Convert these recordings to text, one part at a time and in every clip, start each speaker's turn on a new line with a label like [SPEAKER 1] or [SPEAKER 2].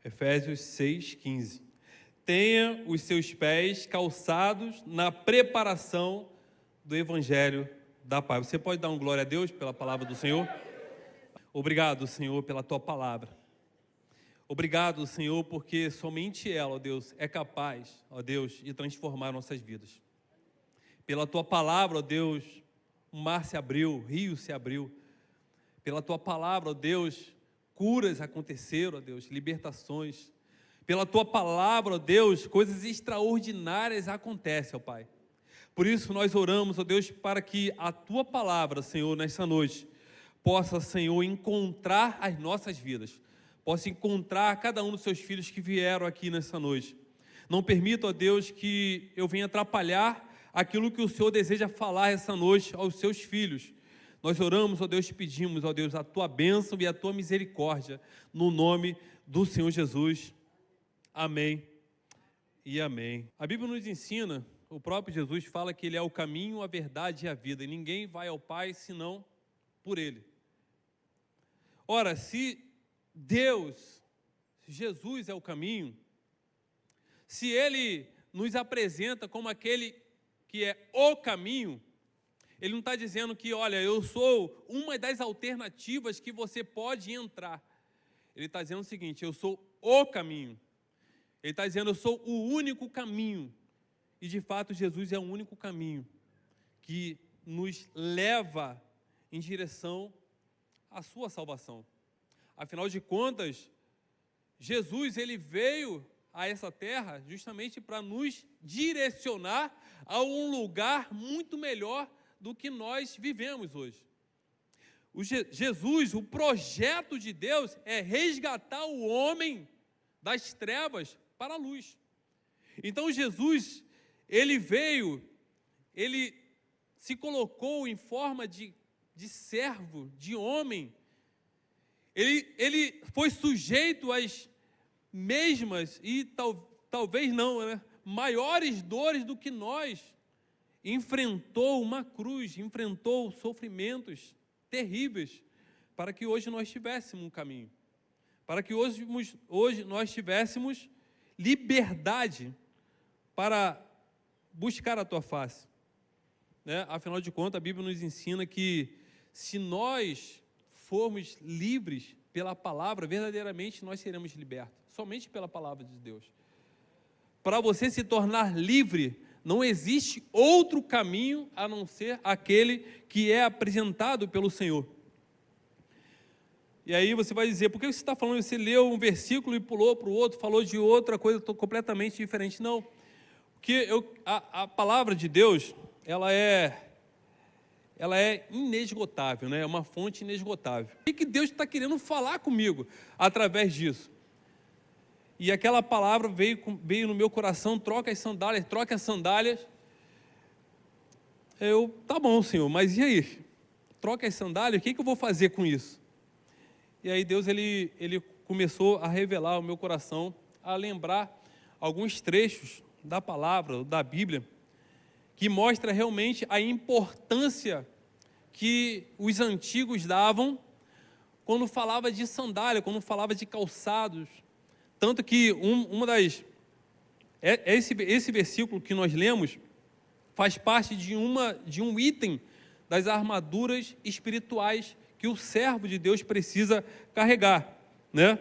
[SPEAKER 1] Efésios 6,15. Tenha os seus pés calçados na preparação do Evangelho da paz. Você pode dar um glória a Deus pela palavra do Senhor? Obrigado, Senhor, pela tua palavra. Obrigado, Senhor, porque somente ela, ó Deus, é capaz, ó Deus, de transformar nossas vidas. Pela tua palavra, ó Deus, o mar se abriu, o rio se abriu. Pela tua palavra, ó Deus, curas aconteceram, ó Deus, libertações. Pela tua palavra, ó Deus, coisas extraordinárias acontecem, ó Pai. Por isso nós oramos, ó Deus, para que a tua palavra, Senhor, nessa noite, possa, Senhor, encontrar as nossas vidas. Possa encontrar cada um dos seus filhos que vieram aqui nessa noite. Não permita, ó Deus, que eu venha atrapalhar aquilo que o Senhor deseja falar essa noite aos seus filhos. Nós oramos, ó Deus, te pedimos, ó Deus, a tua bênção e a tua misericórdia, no nome do Senhor Jesus. Amém e amém. A Bíblia nos ensina, o próprio Jesus fala que Ele é o caminho, a verdade e a vida, e ninguém vai ao Pai senão por Ele. Ora, se Deus, Jesus é o caminho, se Ele nos apresenta como aquele que é o caminho, Ele não está dizendo que, olha, eu sou uma das alternativas que você pode entrar. Ele está dizendo o seguinte, eu sou o caminho. Ele está dizendo, eu sou o único caminho. E, de fato, Jesus é o único caminho que nos leva em direção à sua salvação. Afinal de contas, Jesus, ele veio a essa terra justamente para nos direcionar a um lugar muito melhor do que nós vivemos hoje. Jesus, o projeto de Deus é resgatar o homem das trevas para a luz. Então Jesus, ele veio, ele se colocou em forma de servo, de homem. Ele foi sujeito às mesmas e talvez não, né, maiores dores do que nós. Enfrentou uma cruz, enfrentou sofrimentos terríveis para que hoje nós tivéssemos um caminho. Para que hoje nós tivéssemos liberdade para buscar a tua face. Né? Afinal de contas, a Bíblia nos ensina que se nós formos livres pela palavra, verdadeiramente nós seremos libertos. Somente pela palavra de Deus. Para você se tornar livre, não existe outro caminho a não ser aquele que é apresentado pelo Senhor. E aí você vai dizer, por que você está falando? Você leu um versículo e pulou para o outro, falou de outra coisa completamente diferente. Não, porque a palavra de Deus, ela é inesgotável, né? É uma fonte inesgotável. O que Deus está querendo falar comigo através disso? E aquela palavra veio no meu coração, troca as sandálias. Tá bom, Senhor, mas e aí? Troca as sandálias, o que eu vou fazer com isso? E aí Deus, ele começou a revelar ao meu coração, a lembrar alguns trechos da palavra, da Bíblia, que mostra realmente a importância que os antigos davam quando falava de sandália, quando falava de calçados. Tanto que esse versículo que nós lemos faz parte de um item das armaduras espirituais que o servo de Deus precisa carregar, né?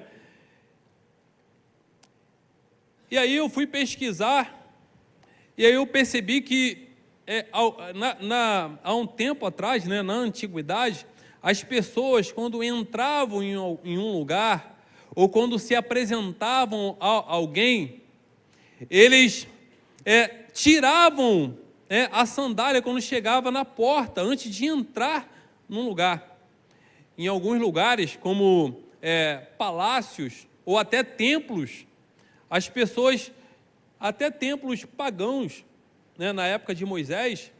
[SPEAKER 1] E aí eu fui pesquisar, e aí eu percebi que há um tempo atrás, né, na antiguidade, as pessoas, quando entravam em um lugar, ou quando se apresentavam a alguém, eles tiravam a sandália quando chegava na porta, antes de entrar num lugar. Em alguns lugares, como palácios ou até templos, as pessoas, até templos pagãos, né, na época de Moisés,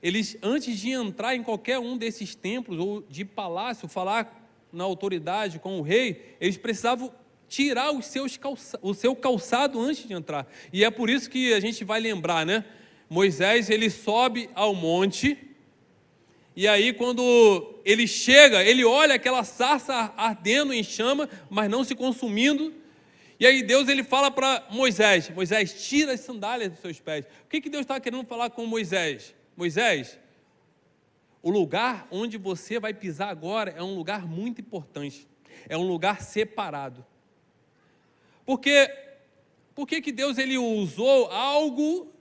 [SPEAKER 1] eles, antes de entrar em qualquer um desses templos ou de palácio, falar na autoridade com o rei, eles precisavam tirar o seu calçado antes de entrar. E é por isso que a gente vai lembrar, né? Moisés, ele sobe ao monte, e aí quando ele chega, ele olha aquela sarça ardendo em chama, mas não se consumindo, E aí Deus ele fala para Moisés, Moisés, tira as sandálias dos seus pés. O que Deus está querendo falar com Moisés? Moisés, o lugar onde você vai pisar agora é um lugar muito importante, é um lugar separado. Por que Deus ele usou algo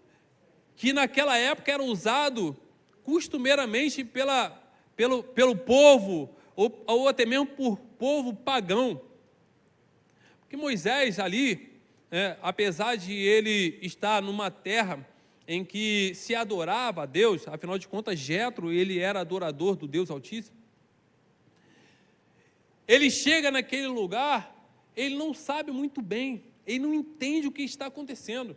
[SPEAKER 1] que naquela época era usado costumeiramente pelo povo, ou até mesmo por povo pagão? Porque Moisés ali, apesar de ele estar numa terra em que se adorava a Deus, afinal de contas Jetro, ele era adorador do Deus Altíssimo, ele chega naquele lugar, ele não sabe muito bem, ele não entende o que está acontecendo,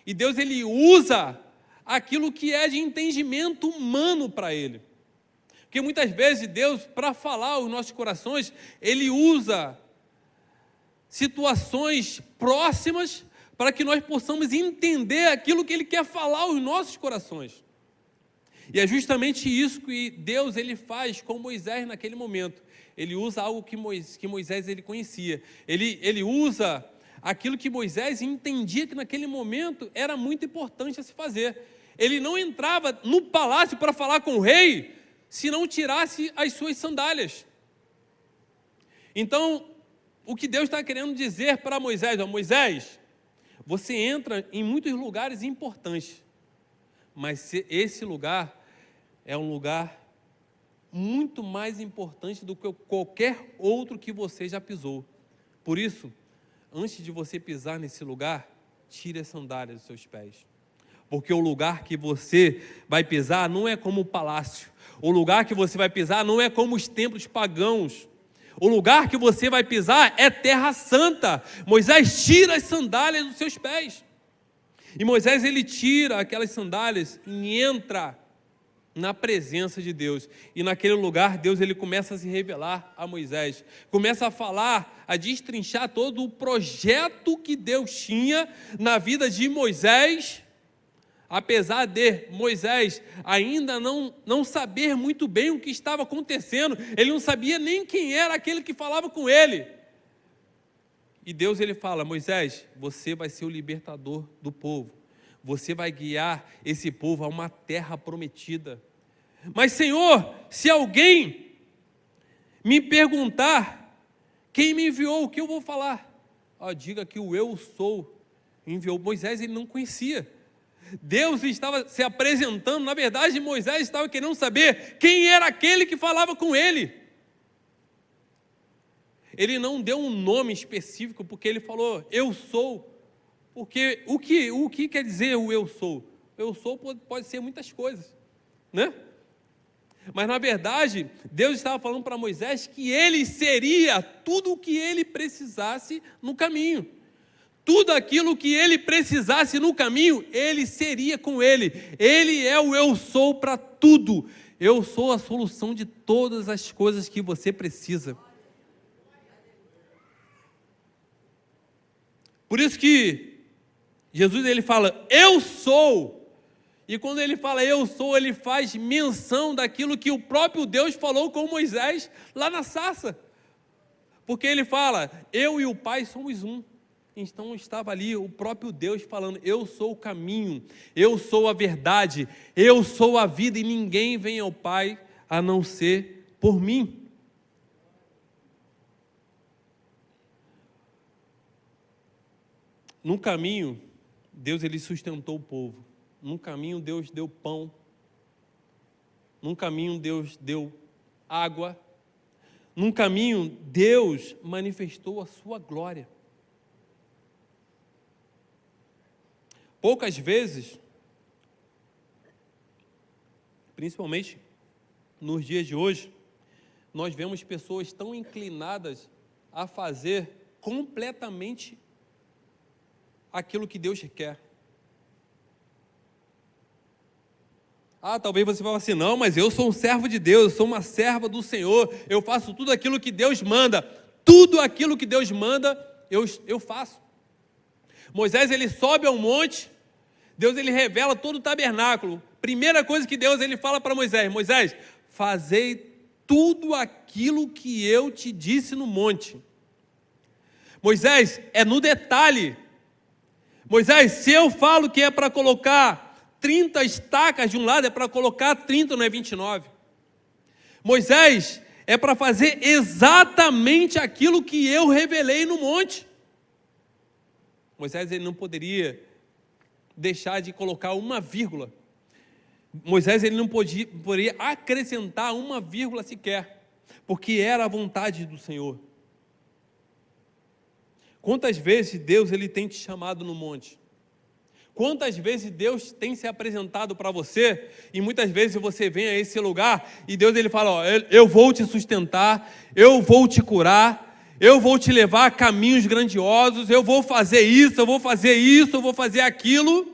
[SPEAKER 1] e Deus ele usa aquilo que é de entendimento humano para ele, porque muitas vezes Deus, para falar aos nossos corações, ele usa situações próximas para que nós possamos entender aquilo que ele quer falar aos nossos corações. E é justamente isso que Deus ele faz com Moisés naquele momento. Ele usa algo que Moisés ele conhecia. Ele usa aquilo que Moisés entendia que naquele momento era muito importante a se fazer. Ele não entrava no palácio para falar com o rei se não tirasse as suas sandálias. Então, o que Deus está querendo dizer para Moisés, Moisés, você entra em muitos lugares importantes, mas esse lugar é um lugar muito mais importante do que qualquer outro que você já pisou. Por isso, antes de você pisar nesse lugar, tire as sandálias dos seus pés. Porque o lugar que você vai pisar não é como o palácio. O lugar que você vai pisar não é como os templos pagãos. O lugar que você vai pisar é terra santa. Moisés tira as sandálias dos seus pés. E Moisés ele tira aquelas sandálias e entra na presença de Deus. E naquele lugar Deus ele começa a se revelar a Moisés. Começa a falar, a destrinchar todo o projeto que Deus tinha na vida de Moisés. Apesar de Moisés ainda não saber muito bem o que estava acontecendo, ele não sabia nem quem era aquele que falava com ele. E Deus ele fala, Moisés, você vai ser o libertador do povo, você vai guiar esse povo a uma terra prometida. Mas Senhor, se alguém me perguntar quem me enviou, o que eu vou falar? Diga que o eu sou enviou. Moisés ele não conhecia. Deus estava se apresentando, na verdade Moisés estava querendo saber quem era aquele que falava com ele. Ele não deu um nome específico, porque ele falou, eu sou, porque o que quer dizer o eu sou? Eu sou pode ser muitas coisas, né? Mas na verdade, Deus estava falando para Moisés que ele seria tudo o que ele precisasse no caminho. Tudo aquilo que ele precisasse no caminho, ele seria com ele. Ele é o eu sou para tudo. Eu sou a solução de todas as coisas que você precisa. Por isso que Jesus ele fala, eu sou. E quando ele fala eu sou, ele faz menção daquilo que o próprio Deus falou com Moisés lá na sarça. Porque ele fala, eu e o Pai somos um. Então estava ali o próprio Deus falando, eu sou o caminho, eu sou a verdade, eu sou a vida e ninguém vem ao Pai a não ser por mim. No caminho, Deus ele sustentou o povo. No caminho, Deus deu pão. No caminho, Deus deu água. No caminho, Deus manifestou a sua glória. Poucas vezes, principalmente nos dias de hoje, nós vemos pessoas tão inclinadas a fazer completamente aquilo que Deus quer. Talvez você fale assim, não, mas eu sou um servo de Deus, eu sou uma serva do Senhor, eu faço tudo aquilo que Deus manda, tudo aquilo que Deus manda, eu faço. Moisés, ele sobe ao monte, Deus, ele revela todo o tabernáculo. Primeira coisa que Deus, ele fala para Moisés, Moisés, fazei tudo aquilo que eu te disse no monte. Moisés, é no detalhe. Moisés, se eu falo que é para colocar 30 estacas de um lado, é para colocar 30, não é 29. Moisés, é para fazer exatamente aquilo que eu revelei no monte. Moisés, ele não poderia deixar de colocar uma vírgula. Moisés, ele não poderia acrescentar uma vírgula sequer, porque era a vontade do Senhor. Quantas vezes Deus ele tem te chamado no monte? Quantas vezes Deus tem se apresentado para você, e muitas vezes você vem a esse lugar, e Deus ele fala, ó, eu vou te sustentar, eu vou te curar, eu vou te levar a caminhos grandiosos, eu vou fazer isso, eu vou fazer isso, eu vou fazer aquilo.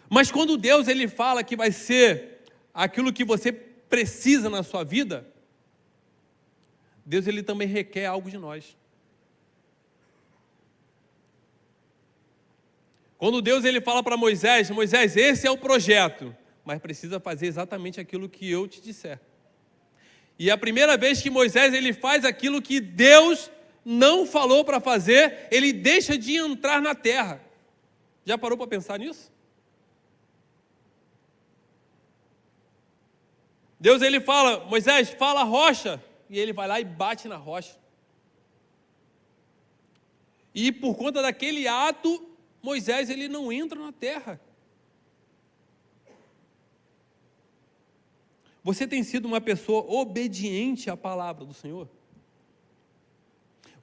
[SPEAKER 1] Mas quando Deus ele fala que vai ser aquilo que você precisa na sua vida, Deus ele também requer algo de nós. Quando Deus ele fala para Moisés, Moisés, esse é o projeto, mas precisa fazer exatamente aquilo que eu te disser. E a primeira vez que Moisés ele faz aquilo que Deus não falou para fazer, ele deixa de entrar na terra. Já parou para pensar nisso? Deus ele fala, Moisés, fala a rocha, e ele vai lá e bate na rocha. E por conta daquele ato, Moisés ele não entra na terra. Você tem sido uma pessoa obediente à palavra do Senhor?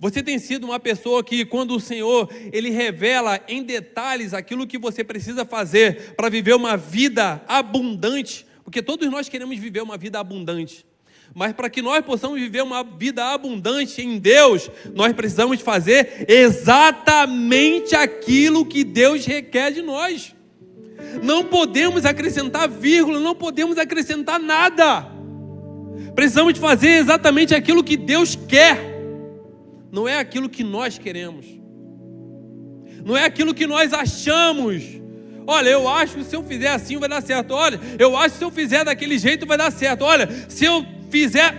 [SPEAKER 1] Você tem sido uma pessoa que, quando o Senhor ele revela em detalhes aquilo que você precisa fazer para viver uma vida abundante, porque todos nós queremos viver uma vida abundante, mas para que nós possamos viver uma vida abundante em Deus, nós precisamos fazer exatamente aquilo que Deus requer de nós. Não podemos acrescentar vírgula, não podemos acrescentar nada. Precisamos fazer exatamente aquilo que Deus quer. Não é aquilo que nós queremos. Não é aquilo que nós achamos. Olha, eu acho que se eu fizer assim vai dar certo. Olha, eu acho que se eu fizer daquele jeito vai dar certo. Olha, se eu fizer...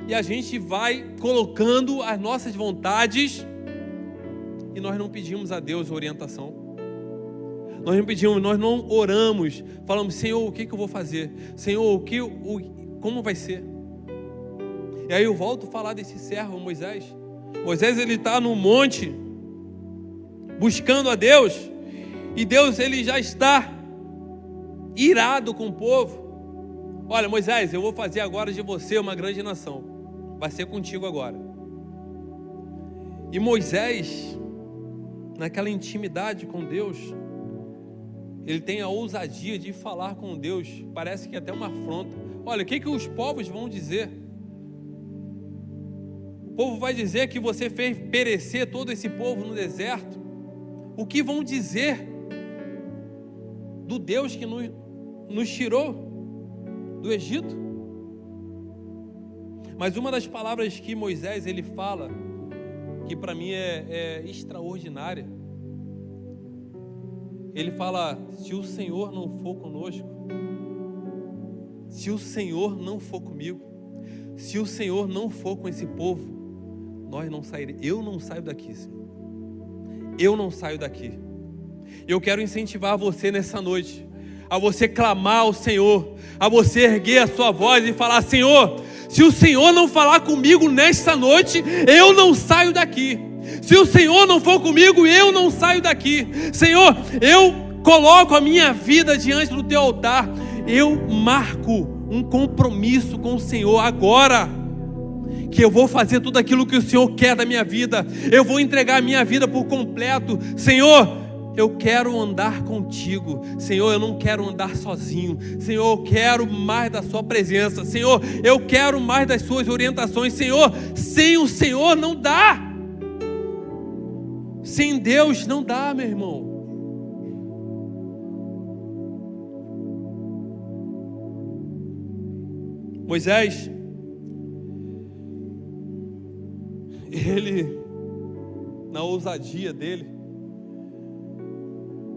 [SPEAKER 1] E a gente vai colocando as nossas vontades e nós não pedimos a Deus orientação. Nós não pedimos, nós não oramos. Falamos, Senhor, o que eu vou fazer? Senhor, como vai ser? E aí eu volto a falar desse servo, Moisés. Moisés, ele está no monte, buscando a Deus. E Deus, ele já está irado com o povo. Olha, Moisés, eu vou fazer agora de você uma grande nação. Vai ser contigo agora. E Moisés, naquela intimidade com Deus, ele tem a ousadia de falar com Deus. Parece que é até uma afronta. Olha, o que os povos vão dizer? O povo vai dizer que você fez perecer todo esse povo no deserto. O que vão dizer do Deus que nos tirou do Egito? Mas uma das palavras que Moisés ele fala, que para mim é extraordinária, ele fala, se o Senhor não for conosco, se o Senhor não for comigo, se o Senhor não for com esse povo, nós não sairemos. Eu não saio daqui, Senhor. Eu não saio daqui. Eu quero incentivar você nessa noite, a você clamar ao Senhor, a você erguer a sua voz e falar, Senhor, se o Senhor não falar comigo nesta noite, eu não saio daqui. Se o Senhor não for comigo, eu não saio daqui. Senhor, eu coloco a minha vida diante do teu altar. Eu marco um compromisso com o Senhor agora, que eu vou fazer tudo aquilo que o Senhor quer da minha vida. Eu vou entregar a minha vida por completo. Senhor, eu quero andar contigo. Senhor, eu não quero andar sozinho. Senhor, eu quero mais da sua presença. Senhor, eu quero mais das suas orientações. Senhor, sem o Senhor não dá. Sem Deus não dá, meu irmão. Moisés, ele, na ousadia dele,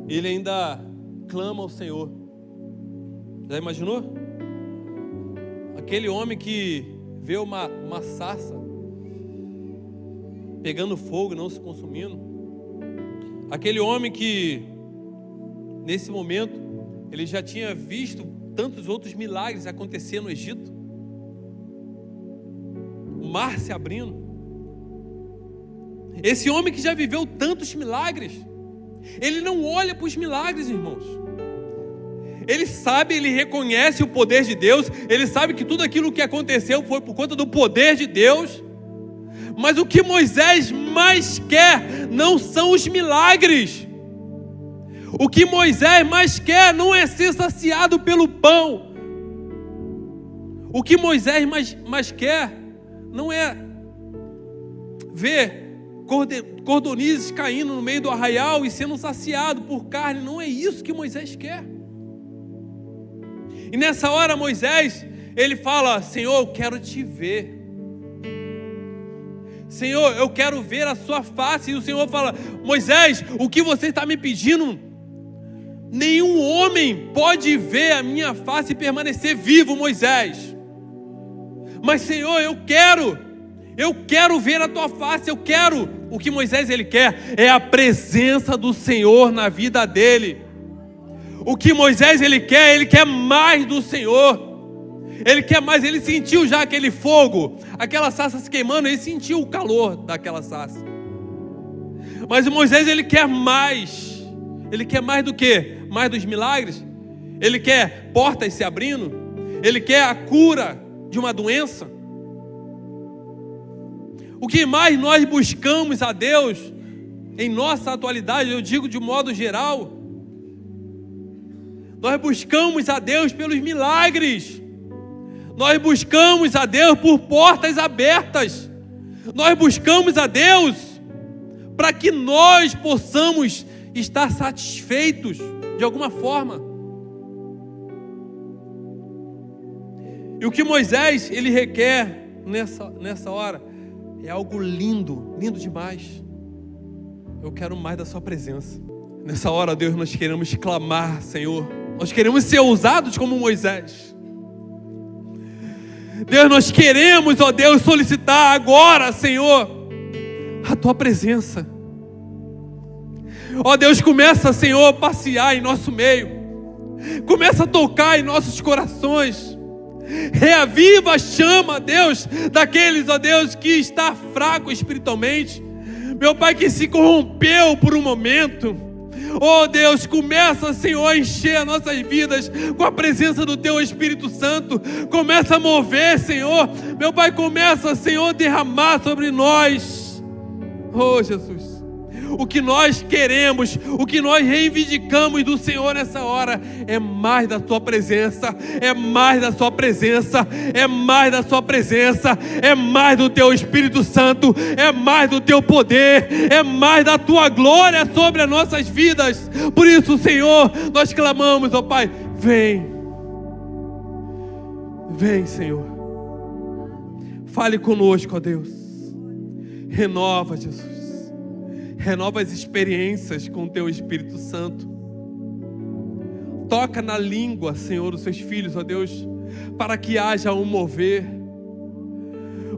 [SPEAKER 1] ele ainda clama ao Senhor. Já imaginou? Aquele homem que vê uma sarça pegando fogo e não se consumindo. Aquele homem que, nesse momento, ele já tinha visto tantos outros milagres acontecer no Egito. O mar se abrindo. Esse homem que já viveu tantos milagres, ele não olha para os milagres, irmãos. Ele sabe, ele reconhece o poder de Deus, ele sabe que tudo aquilo que aconteceu foi por conta do poder de Deus. Mas o que Moisés mais quer não são os milagres. O que Moisés mais quer não é ser saciado pelo pão. O que Moisés mais quer não é ver cordonizes caindo no meio do arraial e sendo saciado por carne. Não é isso que Moisés quer. E nessa hora Moisés, ele fala: Senhor, eu quero te ver. Senhor, eu quero ver a sua face. E o Senhor fala: Moisés, o que você está me pedindo, nenhum homem pode ver a minha face e permanecer vivo, Moisés. Mas Senhor, eu quero ver a tua face, eu quero. O que Moisés ele quer é a presença do Senhor na vida dele. O que Moisés ele quer mais do Senhor. Ele quer mais, ele sentiu já aquele fogo, aquela sarça se queimando, ele sentiu o calor daquela sarça. Mas o Moisés ele quer mais. Ele quer mais do que? Mais dos milagres. Ele quer portas se abrindo. Ele quer a cura de uma doença. O que mais nós buscamos a Deus em nossa atualidade, eu digo de modo geral, nós buscamos a Deus pelos milagres. Nós buscamos a Deus por portas abertas. Nós buscamos a Deus para que nós possamos estar satisfeitos de alguma forma. E o que Moisés ele requer nessa hora é algo lindo, lindo demais. Eu quero mais da sua presença. Nessa hora, Deus, nós queremos clamar, Senhor. Nós queremos ser ousados como Moisés. Deus, nós queremos, ó Deus, solicitar agora, Senhor, a tua presença. Ó Deus, começa, Senhor, a passear em nosso meio. Começa a tocar em nossos corações. Reaviva a chama, Deus, daqueles, ó Deus, que está fraco espiritualmente. Meu Pai, que se corrompeu por um momento. Oh Deus, começa, Senhor, a encher as nossas vidas com a presença do Teu Espírito Santo. Começa a mover, Senhor. Meu Pai, começa, Senhor, a derramar sobre nós. Oh Jesus, o que nós queremos, o que nós reivindicamos do Senhor nessa hora é mais da Tua presença, é mais da Sua presença, é mais da Sua presença, é mais do Teu Espírito Santo, é mais do Teu poder, é mais da Tua glória sobre as nossas vidas. Por isso, Senhor, nós clamamos, ó Pai, vem, Senhor, fale conosco, ó Deus, renova, Jesus. Renova as experiências com o Teu Espírito Santo. Toca na língua, Senhor, dos Seus filhos, ó Deus, para que haja um mover.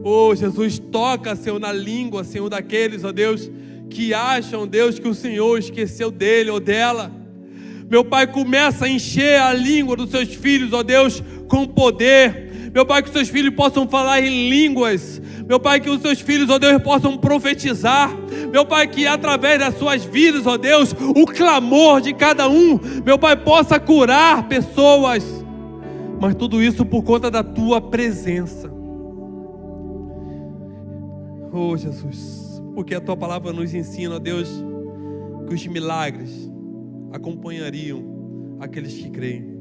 [SPEAKER 1] Oh Jesus, toca, Senhor, na língua, Senhor, daqueles, ó Deus, que acham, Deus, que o Senhor esqueceu dele ou dela. Meu Pai, começa a encher a língua dos Seus filhos, ó Deus, com poder. Meu Pai, que os Seus filhos possam falar em línguas. Meu Pai, que os Seus filhos, ó Deus, possam profetizar. Meu Pai, que através das suas vidas, ó Deus, o clamor de cada um, meu Pai, possa curar pessoas. Mas tudo isso por conta da Tua presença. Oh Jesus, porque a Tua palavra nos ensina, ó Deus, que os milagres acompanhariam aqueles que creem.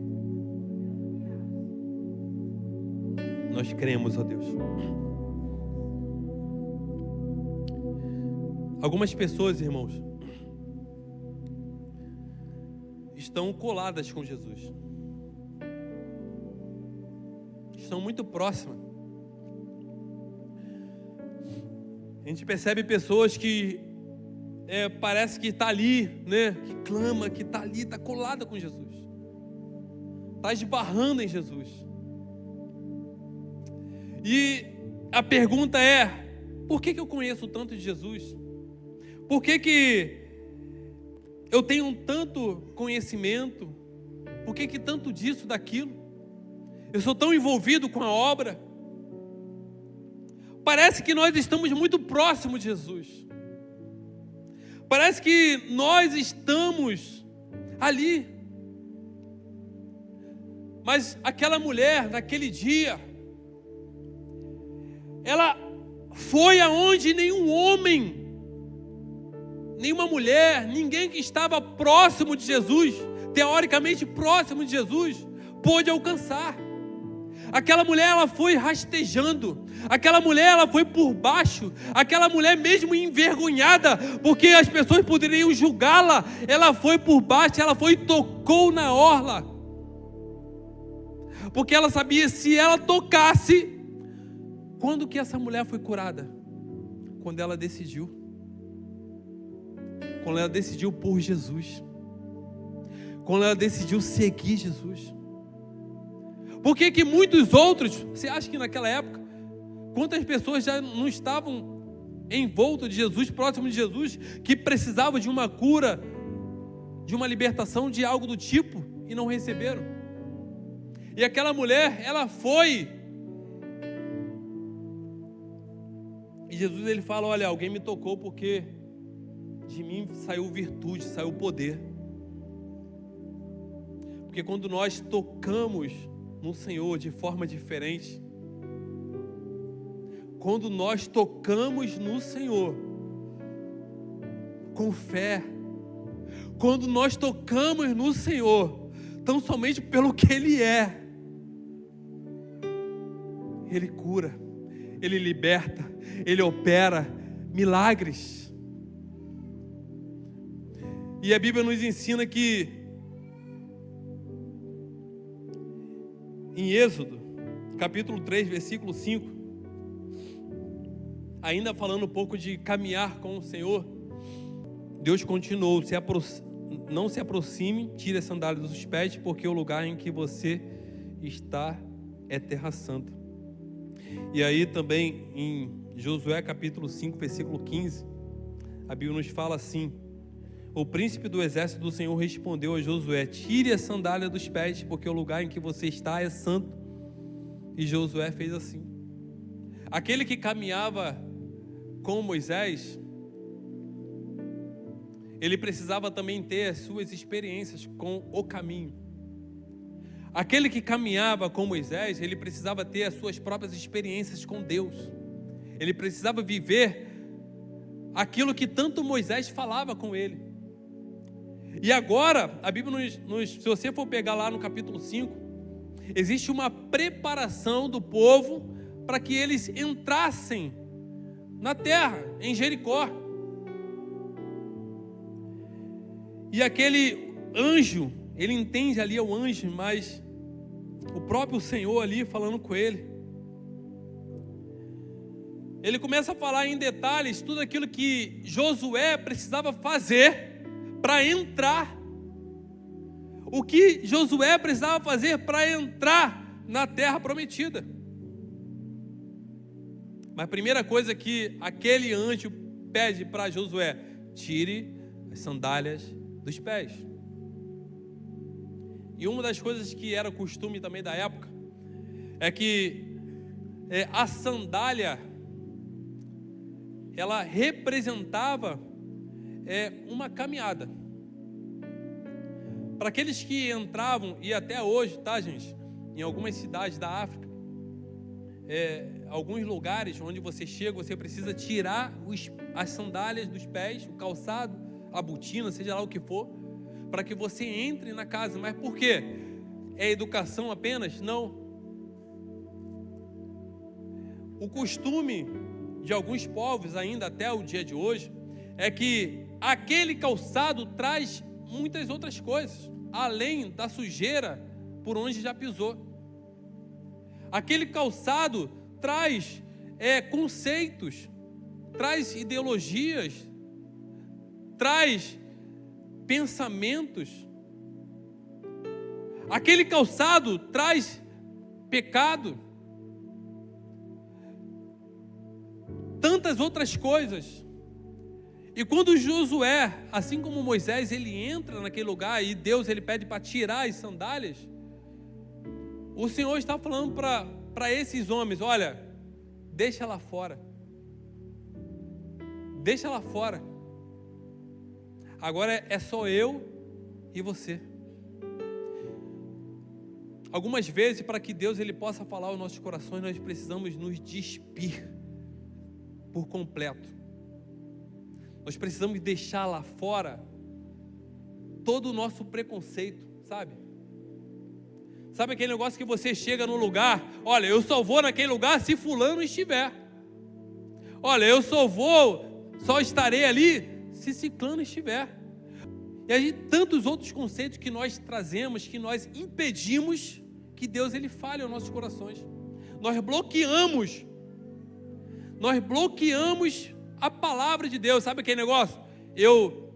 [SPEAKER 1] Nós cremos, ó Deus. Algumas pessoas, irmãos, estão coladas com Jesus. Estão muito próximas. A gente percebe pessoas que parece que está ali, né? Que clama, que está ali, está colada com Jesus. Está esbarrando em Jesus. E a pergunta é: Por que eu conheço tanto de Jesus? Por que eu tenho tanto conhecimento? Por que tanto disso, daquilo? Eu sou tão envolvido com a obra. Parece que nós estamos muito próximos de Jesus. Parece que nós estamos ali. Mas aquela mulher, naquele dia, ela foi aonde nenhum homem, nenhuma mulher, ninguém que estava próximo de Jesus, teoricamente próximo de Jesus, pôde alcançar. Aquela mulher, ela foi rastejando. Aquela mulher, ela foi por baixo. Aquela mulher, mesmo envergonhada, porque as pessoas poderiam julgá-la, ela foi por baixo, ela foi e tocou na orla. Porque ela sabia, se ela tocasse. Quando que essa mulher foi curada? Quando ela decidiu. Quando ela decidiu por Jesus. Quando ela decidiu seguir Jesus. Por que muitos outros, você acha que naquela época, quantas pessoas já não estavam em volta de Jesus, próximo de Jesus, que precisavam de uma cura, de uma libertação, de algo do tipo, e não receberam? E aquela mulher, ela foi, e Jesus, ele fala, olha, alguém me tocou porque de mim saiu virtude, saiu poder. Porque quando nós tocamos no Senhor de forma diferente, quando nós tocamos no Senhor com fé, quando nós tocamos no Senhor tão somente pelo que Ele é, Ele cura, Ele liberta, Ele opera milagres. E a Bíblia nos ensina que em Êxodo, capítulo 3, versículo 5, ainda falando um pouco de caminhar com o Senhor, Deus continuou, não se aproxime, tire a sandália dos pés, porque o lugar em que você está é terra santa. E aí também em Josué capítulo 5, versículo 15, a Bíblia nos fala assim: o príncipe do exército do Senhor respondeu a Josué: tire a sandália dos pés, porque o lugar em que você está é santo. E Josué fez assim. Aquele que caminhava com Moisés, ele precisava também ter as suas experiências com o caminho. Aquele que caminhava com Moisés, ele precisava ter as suas próprias experiências com Deus. Ele precisava viver aquilo que tanto Moisés falava com ele. E agora, a Bíblia se você for pegar lá no capítulo 5, existe uma preparação do povo para que eles entrassem na terra, em Jericó. E aquele anjo, ele entende ali o anjo, mas o próprio Senhor ali falando com ele. Ele começa a falar em detalhes tudo aquilo que Josué precisava fazer para entrar. O que Josué precisava fazer para entrar na terra prometida. Mas a primeira coisa que aquele anjo pede para Josué: tire as sandálias dos pés. E uma das coisas que era costume também da época é que a sandália, ela representava uma caminhada. Para aqueles que entravam, e até hoje, tá, gente, em algumas cidades da África, alguns lugares onde você chega, você precisa tirar as sandálias dos pés, o calçado, a botina, seja lá o que for, para que você entre na casa. Mas por quê? É educação apenas? Não. O costume de alguns povos, ainda até o dia de hoje, é que aquele calçado traz muitas outras coisas, além da sujeira por onde já pisou. Aquele calçado traz conceitos, traz ideologias, traz pensamentos. Aquele calçado traz pecado. tantas outras coisas. E quando Josué, assim como Moisés, ele entra naquele lugar e Deus ele pede para tirar as sandálias, o Senhor está falando para esses homens: olha, deixa lá fora. Deixa lá fora. Agora é só eu e você. Algumas vezes, para que Deus ele possa falar aos nossos corações, nós precisamos nos despir por completo. Nós precisamos deixar lá fora todo o nosso preconceito, sabe? Sabe aquele negócio que você chega no lugar, olha, eu só vou naquele lugar se fulano estiver. Olha, eu só estarei ali se ciclano estiver. E aí tantos outros conceitos que nós trazemos, que nós impedimos que Deus ele fale aos nossos corações. Nós bloqueamos a palavra de Deus. Sabe aquele negócio? Eu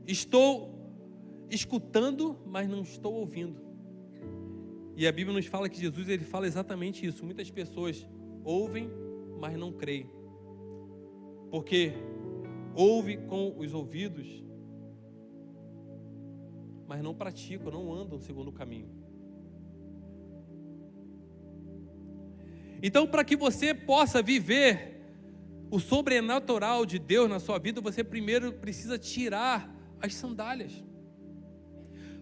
[SPEAKER 1] estou escutando, mas não estou ouvindo. E a Bíblia nos fala que Jesus ele fala exatamente isso. Muitas pessoas ouvem, mas não creem. Porque ouve com os ouvidos, mas não praticam, não andam segundo o caminho. Então, para que você possa viver o sobrenatural de Deus na sua vida, você primeiro precisa tirar as sandálias.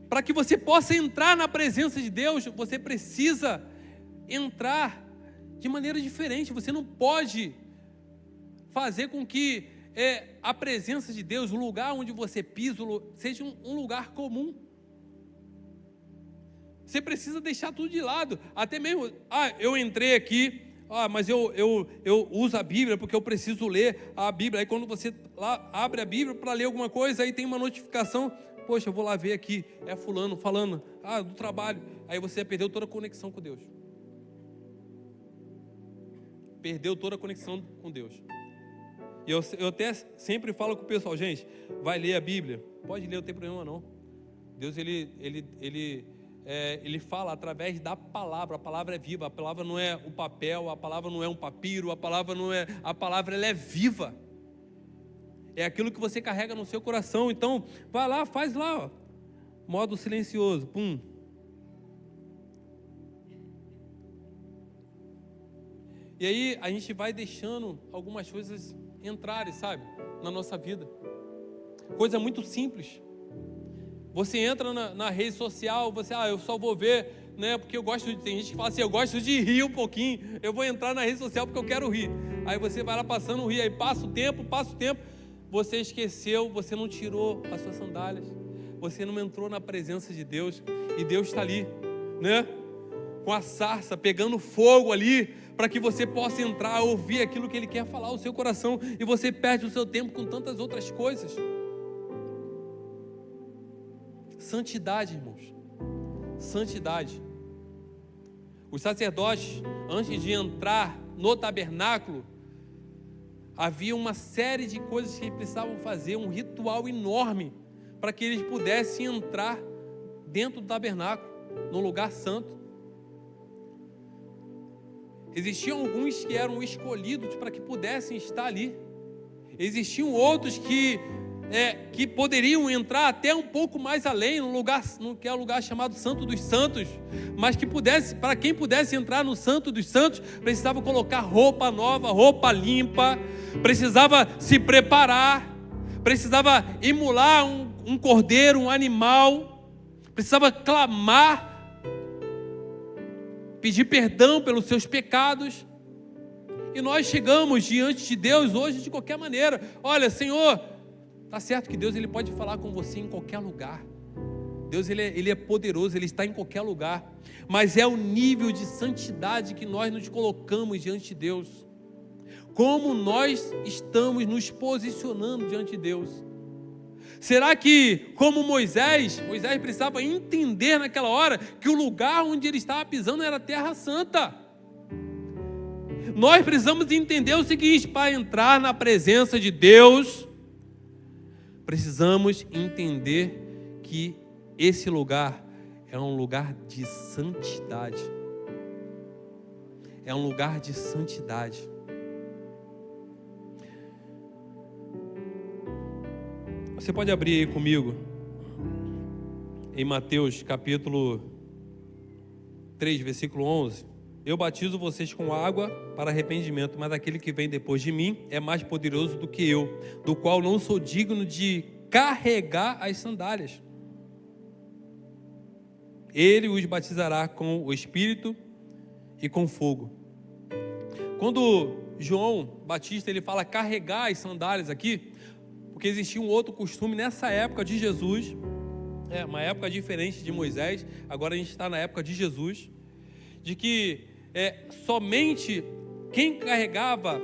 [SPEAKER 1] Para que você possa entrar na presença de Deus, você precisa entrar de maneira diferente. Você não pode fazer com que a presença de Deus, o lugar onde você pisa, seja um lugar comum. Você precisa deixar tudo de lado. Até mesmo, eu entrei aqui, mas eu uso a Bíblia porque eu preciso ler a Bíblia. Aí quando você lá abre a Bíblia para ler alguma coisa, aí tem uma notificação, poxa, eu vou lá ver aqui, é fulano falando, do trabalho. Aí você perdeu toda a conexão com Deus. Perdeu toda a conexão com Deus. E eu até sempre falo com o pessoal, gente, vai ler a Bíblia, pode ler, não tem problema não. Deus ele fala através da palavra. A palavra é viva, a palavra não é o papel, a palavra não é um papiro, a palavra ela é viva. É aquilo que você carrega no seu coração. Então, vai lá, faz lá, modo silencioso, pum. E aí a gente vai deixando algumas coisas entrarem, sabe, na nossa vida. Coisa muito simples. Você entra na rede social, eu só vou ver, né, porque tem gente que fala assim, eu gosto de rir um pouquinho, eu vou entrar na rede social porque eu quero rir. Aí você vai lá passando rir, aí passa o tempo, você esqueceu, você não tirou as suas sandálias, você não entrou na presença de Deus, e Deus está ali, né, com a sarça, pegando fogo ali, para que você possa entrar, ouvir aquilo que Ele quer falar ao seu coração, e você perde o seu tempo com tantas outras coisas. Santidade, irmãos, santidade. Os sacerdotes, antes de entrar no tabernáculo, havia uma série de coisas que eles precisavam fazer, um ritual enorme, para que eles pudessem entrar dentro do tabernáculo, no lugar santo. Existiam alguns que eram escolhidos para que pudessem estar ali. Existiam outros que poderiam entrar até um pouco mais além, que é o lugar chamado Santo dos Santos, mas para quem pudesse entrar no Santo dos Santos, precisava colocar roupa nova, roupa limpa, precisava se preparar, precisava imolar um cordeiro, um animal, precisava clamar, pedir perdão pelos seus pecados. E nós chegamos diante de Deus hoje de qualquer maneira. Olha, Senhor, tá certo que Deus ele pode falar com você em qualquer lugar. Deus ele é poderoso, Ele está em qualquer lugar. Mas é o nível de santidade que nós nos colocamos diante de Deus. Como nós estamos nos posicionando diante de Deus. Será que, como Moisés precisava entender naquela hora que o lugar onde ele estava pisando era terra santa? Nós precisamos entender o seguinte: para entrar na presença de Deus, precisamos entender que esse lugar é um lugar de santidade. É um lugar de santidade. Você pode abrir aí comigo em Mateus capítulo 3, versículo 11. Eu batizo vocês com água para arrependimento, mas aquele que vem depois de mim é mais poderoso do que eu, do qual não sou digno de carregar as sandálias. Ele os batizará com o Espírito e com fogo. Quando João Batista ele fala carregar as sandálias aqui, porque existia um outro costume nessa época de Jesus, uma época diferente de Moisés, agora a gente está na época de Jesus, de que somente quem carregava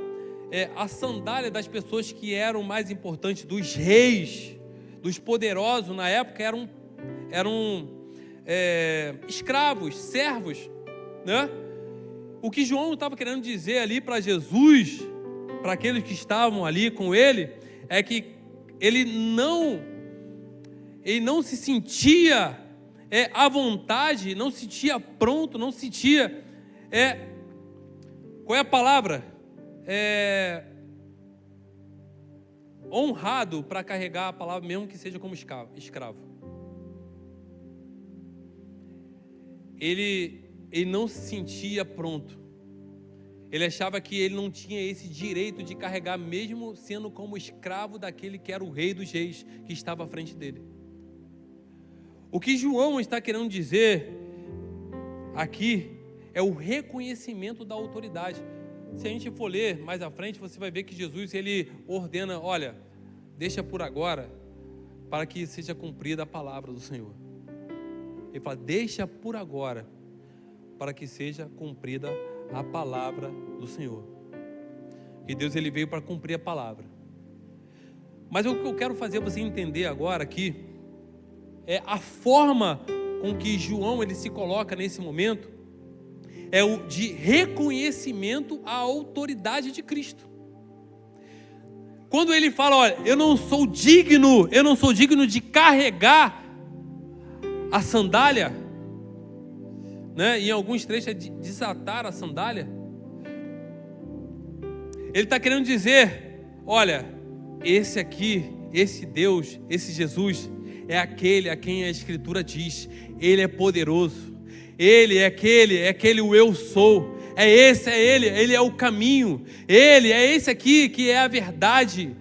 [SPEAKER 1] a sandália das pessoas que eram mais importantes, dos reis, dos poderosos na época, eram escravos, servos, né? O que João estava querendo dizer ali para Jesus, para aqueles que estavam ali com ele, é que ele não se sentia à vontade, não se sentia pronto, não se sentia, qual é a palavra? Honrado para carregar a palavra, mesmo que seja como escravo. Ele não se sentia pronto. Ele achava que ele não tinha esse direito de carregar, mesmo sendo como escravo daquele que era o rei dos reis, que estava à frente dele. O que João está querendo dizer aqui é o reconhecimento da autoridade. Se a gente for ler mais à frente, você vai ver que Jesus ele ordena, olha, deixa por agora, para que seja cumprida a palavra do Senhor. Ele fala, deixa por agora, para que seja cumprida a palavra do Senhor. E Deus ele veio para cumprir a palavra. Mas o que eu quero fazer você entender agora aqui é a forma com que João ele se coloca nesse momento, é o de reconhecimento à autoridade de Cristo. Quando ele fala, olha, eu não sou digno de carregar a sandália, né? Em alguns trechos é desatar a sandália. Ele está querendo dizer, olha, esse aqui, esse Deus, esse Jesus, é aquele a quem a Escritura diz, ele é poderoso, ele é aquele o eu sou, ele é o caminho, ele é esse aqui que é a verdade,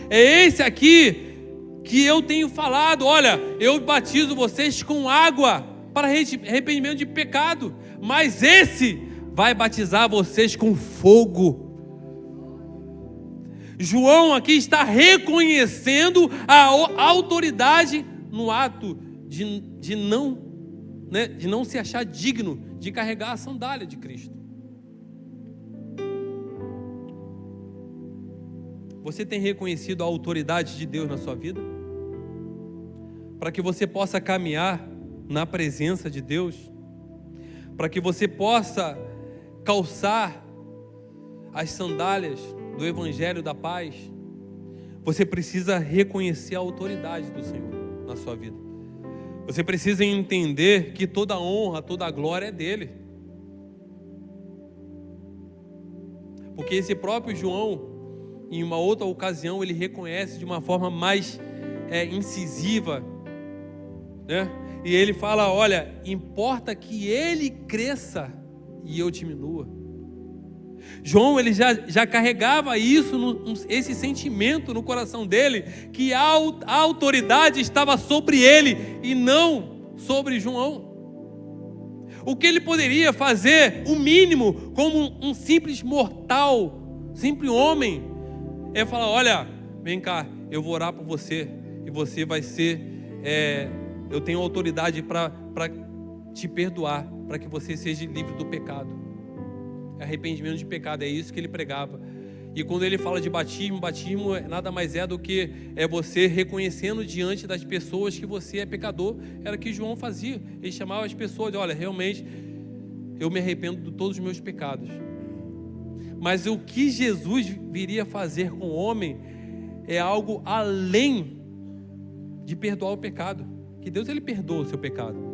[SPEAKER 1] é esse aqui que eu tenho falado, olha, eu batizo vocês com água para arrependimento de pecado, mas esse vai batizar vocês com fogo. João aqui está reconhecendo a autoridade no ato de não se achar digno de carregar a sandália de Cristo. Você tem reconhecido a autoridade de Deus na sua vida? Para que você possa caminhar na presença de Deus, para que você possa calçar as sandálias do Evangelho da Paz, você precisa reconhecer a autoridade do Senhor na sua vida. Você precisa entender que toda a honra, toda a glória é dele. Porque esse próprio João, em uma outra ocasião, ele reconhece de uma forma mais incisiva, né? E ele fala, olha, importa que ele cresça e eu diminua. João ele já carregava esse sentimento no coração dele, que a autoridade estava sobre ele e não sobre João. O que ele poderia fazer, o mínimo, como um simples mortal, simples homem, é falar, olha, vem cá, eu vou orar por você e você vai ser, eu tenho autoridade para te perdoar, para que você seja livre do pecado. Arrependimento de pecado, é isso que ele pregava. E quando ele fala de batismo nada mais é do que você reconhecendo diante das pessoas que você é pecador. Era o que João fazia. Ele chamava as pessoas de, olha, realmente eu me arrependo de todos os meus pecados. Mas o que Jesus viria fazer com o homem é algo além de perdoar o pecado. Que Deus ele perdoa o seu pecado.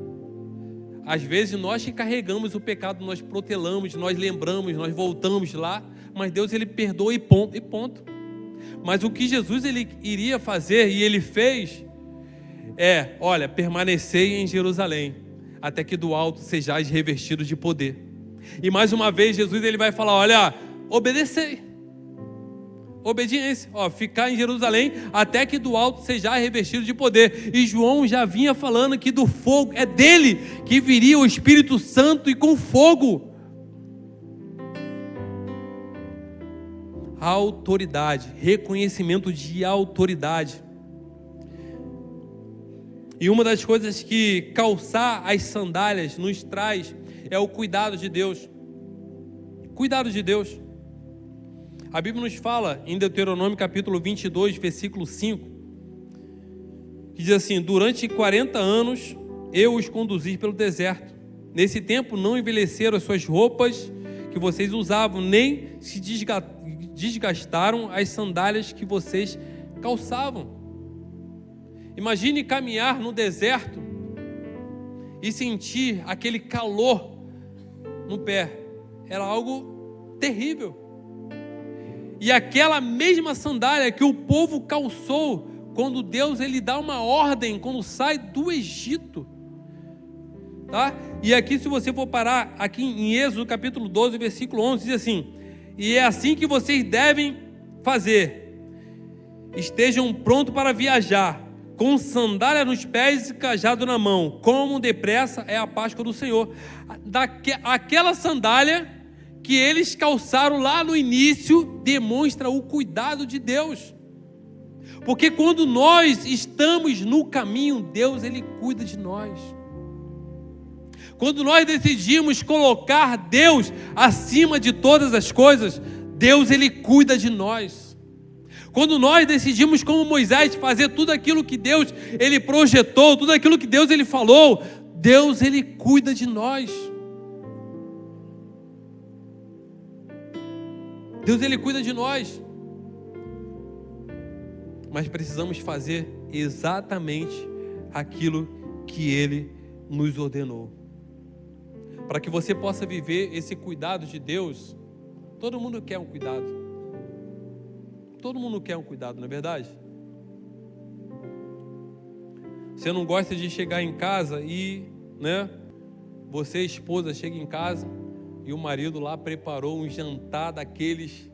[SPEAKER 1] Às vezes nós que carregamos o pecado, nós protelamos, nós lembramos, nós voltamos lá, mas Deus ele perdoa e ponto. Mas o que Jesus ele iria fazer, e ele fez, olha, permanecei em Jerusalém, até que do alto sejais revestidos de poder. E mais uma vez Jesus ele vai falar, olha, obedecei. Obediência, ficar em Jerusalém até que do alto seja revestido de poder. E João já vinha falando que do fogo, é dele que viria o Espírito Santo e com fogo. A autoridade, reconhecimento de autoridade. E uma das coisas que calçar as sandálias nos traz é o cuidado de Deus. Cuidado de Deus. A Bíblia nos fala em Deuteronômio capítulo 22, versículo 5, que diz assim: durante 40 anos eu os conduzi pelo deserto. Nesse tempo não envelheceram as suas roupas que vocês usavam, nem se desgastaram as sandálias que vocês calçavam. Imagine caminhar no deserto e sentir aquele calor no pé. Era algo terrível. E aquela mesma sandália que o povo calçou quando Deus ele dá uma ordem, quando sai do Egito. Tá? E aqui, se você for parar, aqui em Êxodo capítulo 12, versículo 11, diz assim: e é assim que vocês devem fazer. Estejam prontos para viajar, com sandália nos pés e cajado na mão. Como depressa é a Páscoa do Senhor. Aquela sandália que eles calçaram lá no início demonstra o cuidado de Deus. Porque quando nós estamos no caminho, Deus ele cuida de nós. Quando nós decidimos colocar Deus acima de todas as coisas, Deus ele cuida de nós. Quando nós decidimos, como Moisés, fazer tudo aquilo que Deus ele projetou, tudo aquilo que Deus ele falou, Deus ele cuida de nós. Deus ele cuida de nós. Mas precisamos fazer exatamente aquilo que ele nos ordenou. Para que você possa viver esse cuidado de Deus, todo mundo quer um cuidado. Todo mundo quer um cuidado, não é verdade? Você não gosta de chegar em casa e, você, esposa, chega em casa e o marido lá preparou um jantar daqueles,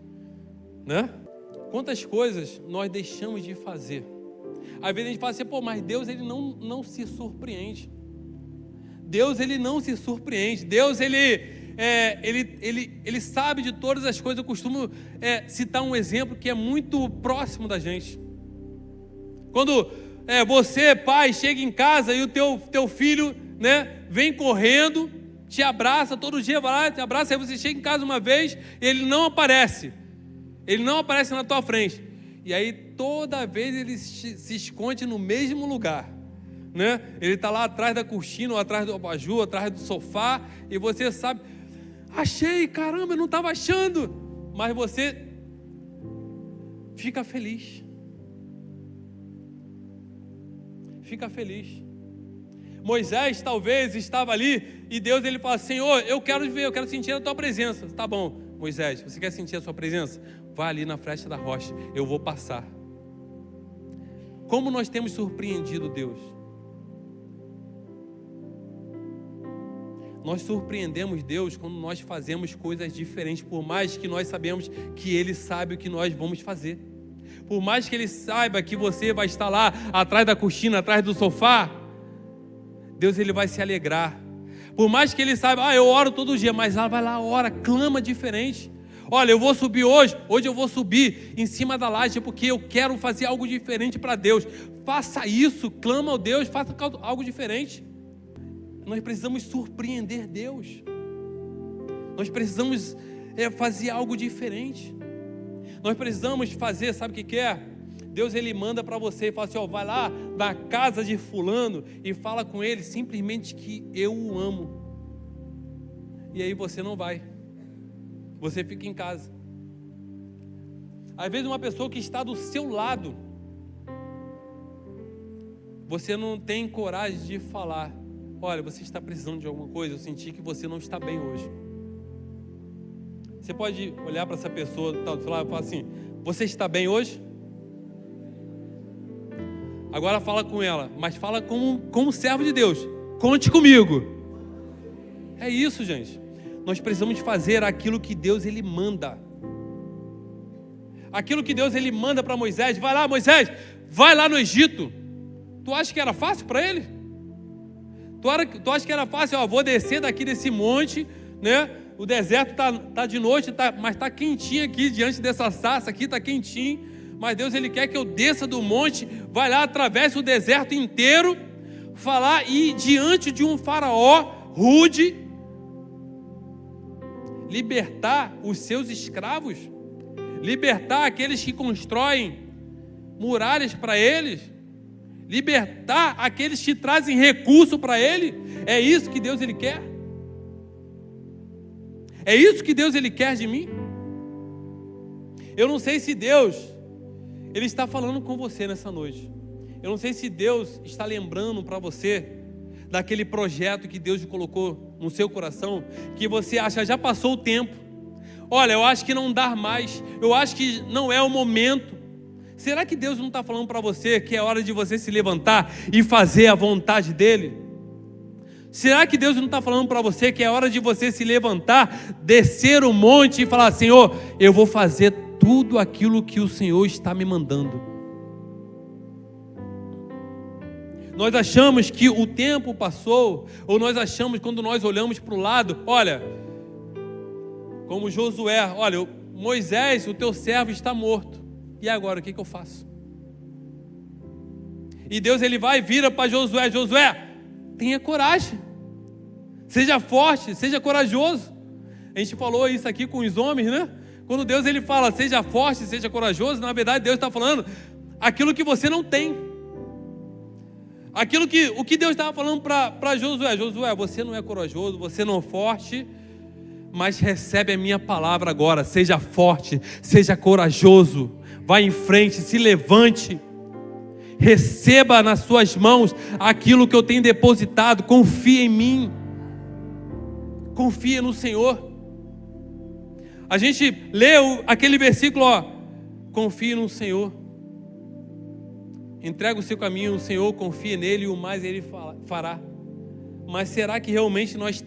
[SPEAKER 1] Quantas coisas nós deixamos de fazer? Às vezes a gente fala assim, mas Deus ele não se surpreende. Deus ele não se surpreende. Deus ele sabe de todas as coisas. Eu costumo citar um exemplo que é muito próximo da gente. Quando você, pai, chega em casa e o teu filho, vem correndo, te abraça, todo dia vai lá, te abraça, aí você chega em casa uma vez e ele não aparece. Ele não aparece na tua frente. E aí toda vez ele se esconde no mesmo lugar. Ele está lá atrás da cortina, ou atrás do abajur, atrás do sofá, e você sabe, achei, caramba, eu não estava achando, mas você fica feliz. Fica feliz. Moisés talvez estava ali, e Deus ele fala, Senhor, eu quero ver, eu quero sentir a tua presença. Tá bom, Moisés, você quer sentir a sua presença? Vá ali na fresta da rocha, eu vou passar. Como nós temos surpreendido Deus? Nós surpreendemos Deus quando nós fazemos coisas diferentes, por mais que nós sabemos que Ele sabe o que nós vamos fazer. Por mais que Ele saiba que você vai estar lá atrás da cortina, atrás do sofá, Deus ele vai se alegrar. Por mais que Ele saiba, eu oro todo dia, mas vai lá, ora, clama diferente. Olha, eu vou subir hoje eu vou subir em cima da laje, porque eu quero fazer algo diferente para Deus. Faça isso, clama ao Deus, faça algo diferente. Nós precisamos surpreender Deus. Nós precisamos fazer algo diferente. Nós precisamos fazer, sabe o que é? Deus ele manda para você e fala assim, vai lá na casa de fulano e fala com ele simplesmente que eu o amo. E aí você não vai. Você fica em casa. Às vezes uma pessoa que está do seu lado, você não tem coragem de falar, olha, você está precisando de alguma coisa, eu senti que você não está bem hoje. Você pode olhar para essa pessoa do seu lado e falar assim, Você está bem hoje? Agora fala com ela, mas fala como servo de Deus. Conte comigo. É isso, gente. Nós precisamos fazer aquilo que Deus ele manda. Aquilo que Deus ele manda para Moisés. Vai lá, Moisés, vai lá no Egito. Tu acha que era fácil para ele? Tu acha que era fácil? Ó, vou descer daqui desse monte, né? O deserto tá de noite, mas tá quentinho aqui diante dessa sarça aqui, tá quentinho. Mas Deus ele quer que eu desça do monte, vai lá, atravesse o deserto inteiro, falar e diante de um faraó rude, libertar os seus escravos, libertar aqueles que constroem muralhas para eles, libertar aqueles que trazem recurso para ele. É isso que Deus ele quer? É isso que Deus ele quer de mim? Eu não sei se Deus ele está falando com você nessa noite. Eu não sei se Deus está lembrando para você daquele projeto que Deus colocou no seu coração, que você acha já passou o tempo. Olha, eu acho que não dá mais. Eu acho que não é o momento. Será que Deus não está falando para você que é hora de você se levantar e fazer a vontade dEle? Será que Deus não está falando para você que é hora de você se levantar, descer o monte e falar: Senhor, eu vou fazer tudo aquilo que o Senhor está me mandando? Nós achamos que o tempo passou, ou nós achamos, quando nós olhamos para o lado, olha, como Josué, olha, Moisés, o teu servo está morto, e agora o que eu faço? E Deus ele vai e vira para Josué: Josué, tenha coragem, seja forte, seja corajoso. A gente falou isso aqui com os homens, né? Quando Deus ele fala, seja forte, seja corajoso, na verdade Deus está falando aquilo que você não tem. O que Deus estava falando para Josué: Josué, você não é corajoso, você não é forte, mas recebe a minha palavra agora. Seja forte, seja corajoso, vá em frente, se levante, receba nas suas mãos aquilo que eu tenho depositado, confia em mim, confia no Senhor. A gente leu aquele versículo, ó, confie no Senhor, entrega o seu caminho ao Senhor, confia nele e o mais ele fará. Mas será que realmente nós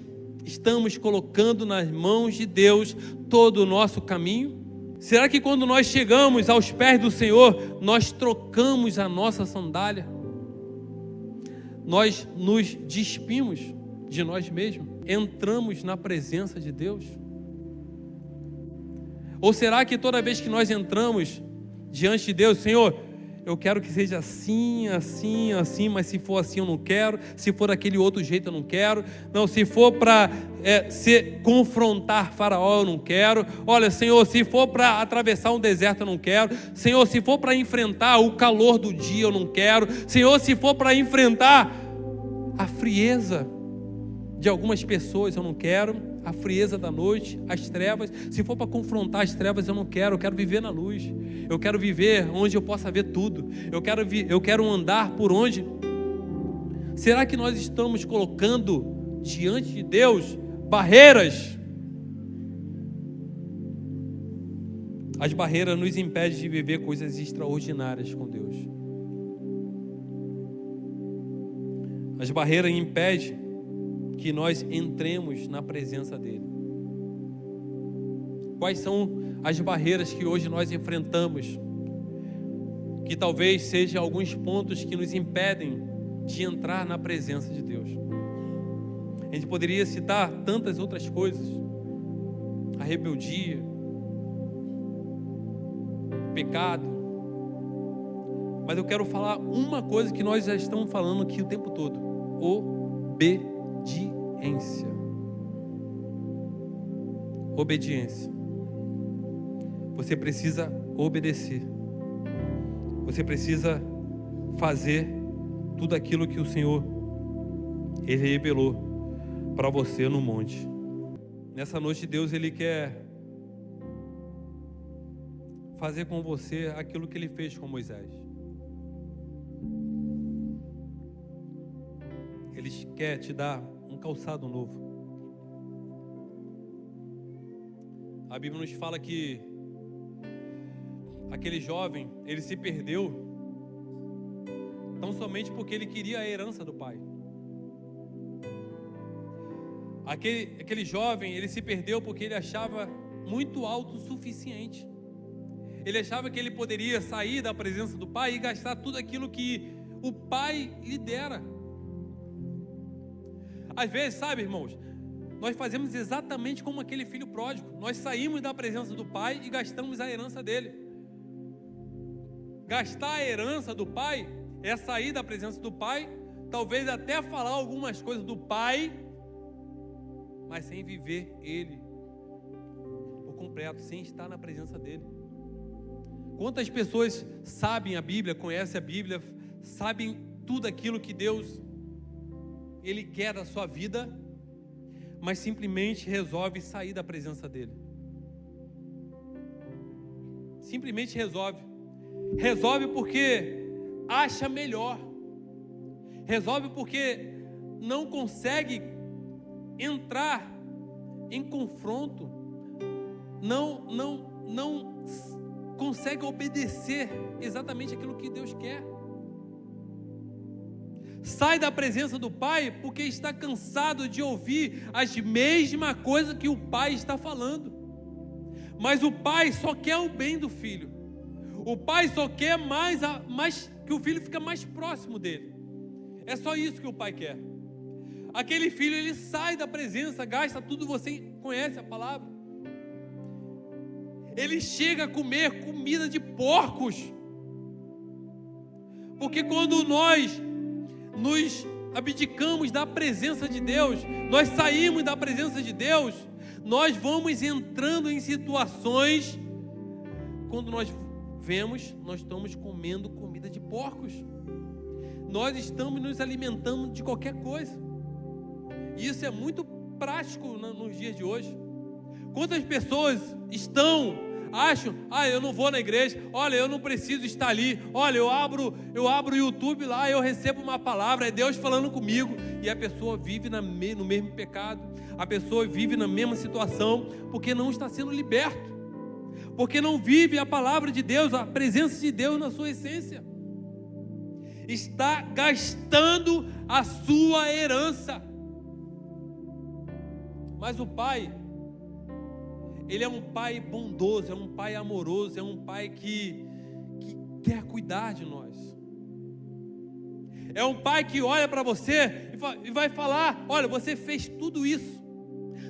[SPEAKER 1] estamos colocando nas mãos de Deus todo o nosso caminho? Será que quando nós chegamos aos pés do Senhor, nós trocamos a nossa sandália? Nós nos despimos de nós mesmos? Entramos na presença de Deus? Ou será que toda vez que nós entramos diante de Deus, Senhor, eu quero que seja assim, assim, assim, mas se for assim eu não quero, se for daquele outro jeito eu não quero, não, se for para confrontar Faraó eu não quero, olha, Senhor, se for para atravessar um deserto eu não quero, Senhor, se for para enfrentar o calor do dia eu não quero, Senhor, se for para enfrentar a frieza de algumas pessoas eu não quero, a frieza da noite, as trevas, se for para confrontar as trevas eu não quero, eu quero viver na luz, eu quero viver onde eu possa ver tudo, eu quero andar por onde. Será que nós estamos colocando diante de Deus barreiras? As barreiras nos impedem de viver coisas extraordinárias com Deus. As barreiras impedem que nós entremos na presença dele. Quais são as barreiras que hoje nós enfrentamos? Que talvez sejam alguns pontos que nos impedem de entrar na presença de Deus. A gente poderia citar tantas outras coisas: a rebeldia, o pecado. Mas eu quero falar uma coisa que nós já estamos falando aqui o tempo todo: obediência. Obediência. Você precisa obedecer. Você precisa fazer tudo aquilo que o Senhor ele revelou para você no monte. Nessa noite Deus ele quer fazer com você aquilo que ele fez com Moisés. Ele quer te dar um calçado novo. A Bíblia nos fala que aquele jovem, ele se perdeu tão somente porque ele queria a herança do pai. Aquele jovem, ele se perdeu porque ele achava muito autossuficiente. Ele achava que ele poderia sair da presença do pai e gastar tudo aquilo que o pai lhe dera. Às vezes, sabe, irmãos, nós fazemos exatamente como aquele filho pródigo. Nós saímos da presença do pai e gastamos a herança dele. Gastar a herança do pai é sair da presença do pai, talvez até falar algumas coisas do pai, mas sem viver ele por completo, sem estar na presença dele. Quantas pessoas sabem a Bíblia, conhecem a Bíblia, sabem tudo aquilo que Deus Ele quer da sua vida, mas simplesmente resolve sair da presença dele. Simplesmente resolve porque acha melhor, resolve porque não consegue entrar em confronto, não consegue obedecer exatamente aquilo que Deus quer. Sai da presença do pai porque está cansado de ouvir as mesmas coisas que o pai está falando. Mas o pai só quer o bem do filho. O pai só quer mais que o filho fique mais próximo dele. É só isso que o pai quer. Aquele filho, ele sai da presença, gasta tudo, você conhece a palavra. Ele chega a comer comida de porcos. Porque quando nós nos abdicamos da presença de Deus, nós saímos da presença de Deus, nós vamos entrando em situações, quando nós vemos, nós estamos comendo comida de porcos, nós estamos nos alimentando de qualquer coisa, e isso é muito prático nos dias de hoje. Quantas pessoas acham, eu não vou na igreja, olha, eu não preciso estar ali, olha, eu abro o YouTube lá, eu recebo uma palavra, é Deus falando comigo, e a pessoa vive no mesmo pecado, a pessoa vive na mesma situação, porque não está sendo liberto, porque não vive a palavra de Deus, a presença de Deus na sua essência, está gastando a sua herança. Mas o pai, ele é um pai bondoso, é um pai amoroso, é um pai que quer cuidar de nós. É um pai que olha para você e vai falar, olha, você fez tudo isso.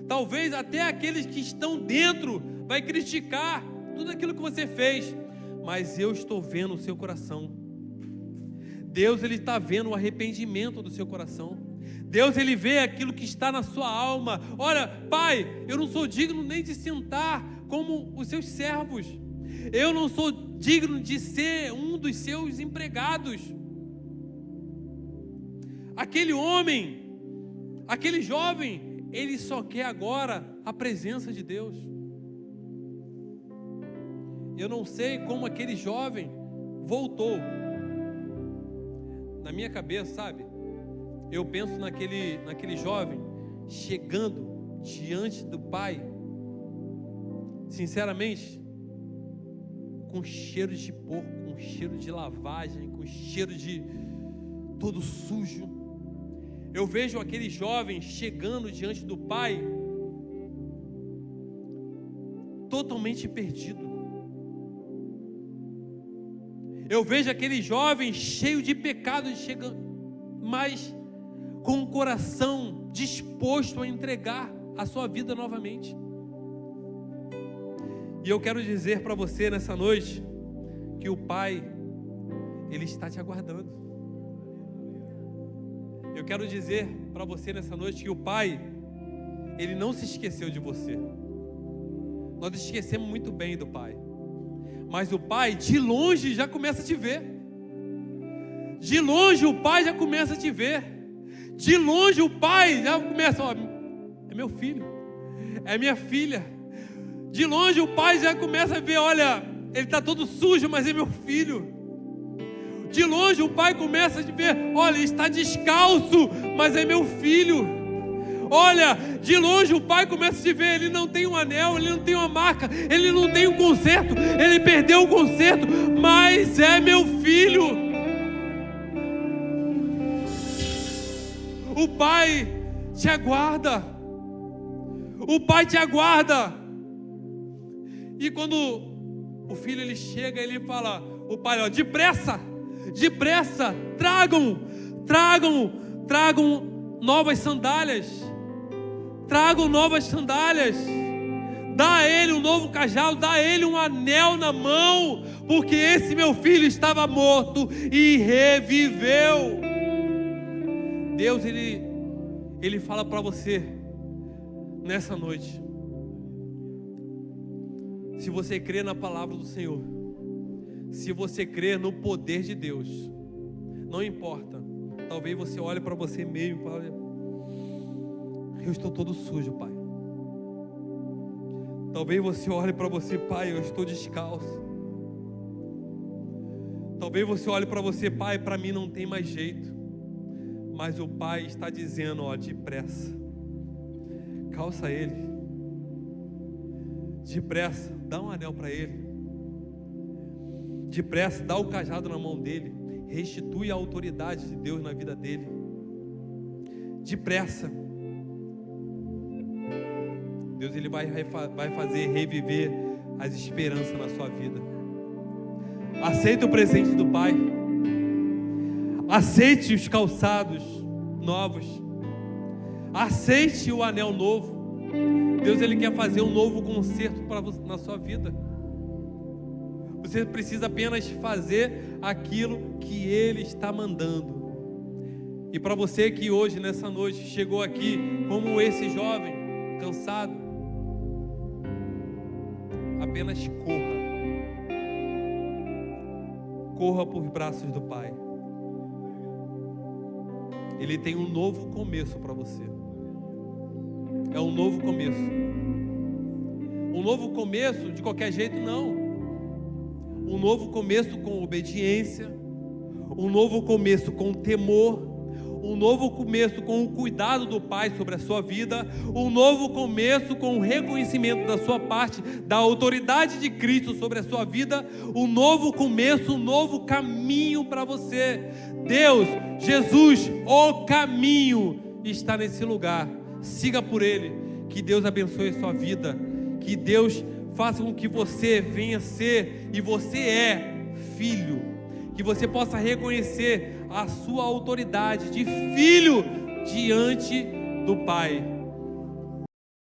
[SPEAKER 1] Talvez até aqueles que estão dentro vai criticar tudo aquilo que você fez, mas eu estou vendo o seu coração. Deus, ele está vendo o arrependimento do seu coração. Deus, ele vê aquilo que está na sua alma. Olha, pai, eu não sou digno nem de sentar como os seus servos. Eu não sou digno de ser um dos seus empregados. Aquele homem, aquele jovem, ele só quer agora a presença de Deus. Eu não sei como aquele jovem voltou. Na minha cabeça, sabe? Eu penso naquele jovem chegando diante do pai, sinceramente, com cheiro de porco, com cheiro de lavagem, com cheiro de todo sujo. Eu vejo aquele jovem chegando diante do pai, totalmente perdido. Eu vejo aquele jovem cheio de pecados, mas com o coração disposto a entregar a sua vida novamente. E eu quero dizer para você nessa noite, que o Pai, Ele está te aguardando. Eu quero dizer para você nessa noite, que o Pai, Ele não se esqueceu de você. Nós esquecemos muito bem do Pai, mas o Pai, de longe, já começa a te ver. De longe o Pai já começa a te ver. De longe o pai já começa, é meu filho, é minha filha. De longe o pai já começa a ver, olha, ele está todo sujo, mas é meu filho. De longe o pai começa a ver, olha, ele está descalço, mas é meu filho. olha, de longe o pai começa a te ver, ele não tem um anel, ele não tem uma marca, ele não tem um conserto, ele perdeu o conserto, mas é meu filho. O pai te aguarda. O pai te aguarda. E quando o filho ele chega, ele fala, o pai, ó, depressa, tragam novas sandálias. Tragam novas sandálias. Dá a ele um novo cajado, dá a ele um anel na mão, porque esse meu filho estava morto e reviveu. Deus, ele fala para você nessa noite. Se você crê na palavra do Senhor, se você crê no poder de Deus, não importa. Talvez você olhe para você mesmo e fale, eu estou todo sujo, pai. Talvez você olhe para você, pai, eu estou descalço. Talvez você olhe para você, pai, para mim não tem mais jeito. Mas o pai está dizendo, ó, depressa, calça ele. Depressa, dá um anel para ele. Depressa, dá o cajado na mão dele. Restitui a autoridade de Deus na vida dele. Depressa. Deus ele vai fazer reviver as esperanças na sua vida. Aceite o presente do Pai. Aceite os calçados novos. Aceite o anel novo. Deus ele quer fazer um novo concerto na sua vida. Você precisa apenas fazer aquilo que Ele está mandando. E para você que hoje, nessa noite, chegou aqui como esse jovem, cansado, apenas corra. Corra por braços do Pai. Ele tem um novo começo para você. É um novo começo. Um novo começo de qualquer jeito, não. Um novo começo com obediência. Um novo começo com temor. Um novo começo com o cuidado do Pai sobre a sua vida. Um novo começo com o reconhecimento da sua parte, da autoridade de Cristo sobre a sua vida. Um novo começo, um novo caminho para você. Deus, Jesus, o caminho está nesse lugar. Siga por Ele. Que Deus abençoe a sua vida. Que Deus faça com que você venha ser, e você é filho. Que você possa reconhecer a sua autoridade de filho diante do Pai.